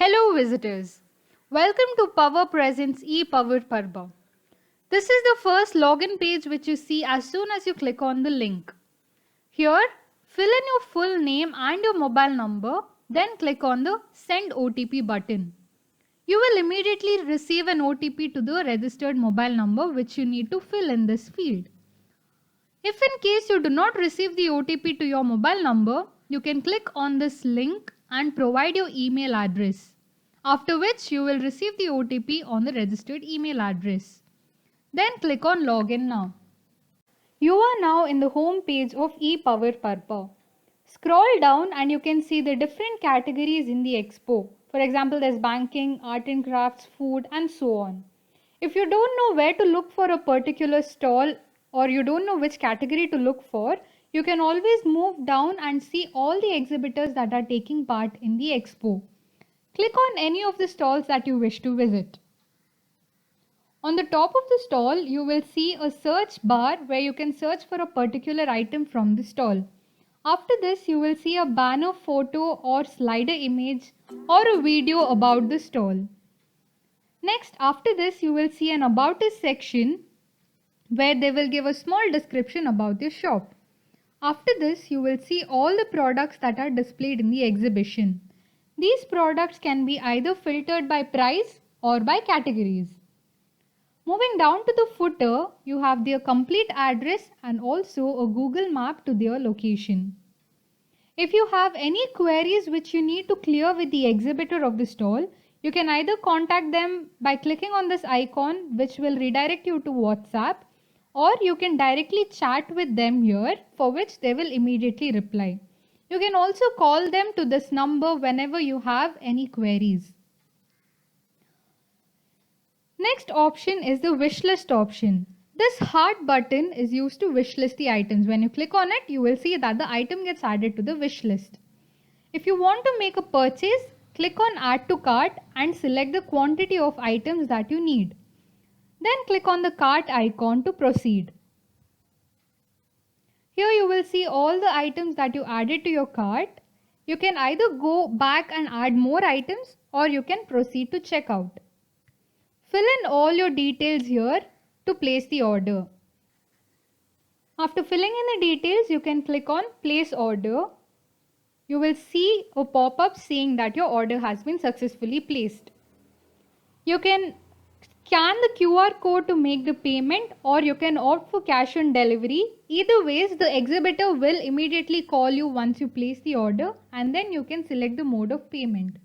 Hello visitors. Welcome to Power Presents ePower Parba. This is the first login page which you see as soon as you click on the link. Here, fill in your full name and your mobile number, then click on the Send OTP button. You will immediately receive an OTP to the registered mobile number which you need to fill in this field. If in case you do not receive the OTP to your mobile number, you can click on this link and provide your email address, after which you will receive the OTP on the registered email address. Then click on Login Now. You are now in the home page of ePower Parba. Scroll down and you can see the different categories in the expo. For example, there's banking, art and crafts, food and so on. If you don't know where to look for a particular stall or you don't know which category to look for, you can always move down and see all the exhibitors that are taking part in the expo. Click on any of the stalls that you wish to visit. On the top of the stall, you will see a search bar where you can search for a particular item from the stall. After this, you will see a banner photo or slider image or a video about the stall. Next, after this, you will see an About Us section where they will give a small description about their shop. After this, you will see all the products that are displayed in the exhibition. These products can be either filtered by price or by categories. Moving down to the footer, you have their complete address and also a Google map to their location. If you have any queries which you need to clear with the exhibitor of the stall, you can either contact them by clicking on this icon which will redirect you to WhatsApp, or you can directly chat with them here, for which they will immediately reply. You can also call them to this number whenever you have any queries. Next option is the wishlist option. This heart button is used to wishlist the items. When you click on it, you will see that the item gets added to the wish list. If you want to make a purchase, click on Add to Cart and select the quantity of items that you need. Then click on the cart icon to proceed. Here you will see all the items that you added to your cart. You can either go back and add more items or you can proceed to checkout. Fill in all your details here to place the order. After filling in the details, you can click on Place Order. You will see a pop-up saying that your order has been successfully placed. You can scan the QR code to make the payment or you can opt for cash on delivery. Either ways, the exhibitor will immediately call you once you place the order and then you can select the mode of payment.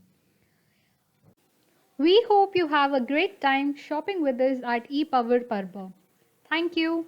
We hope you have a great time shopping with us at ePower Parba. Thank you.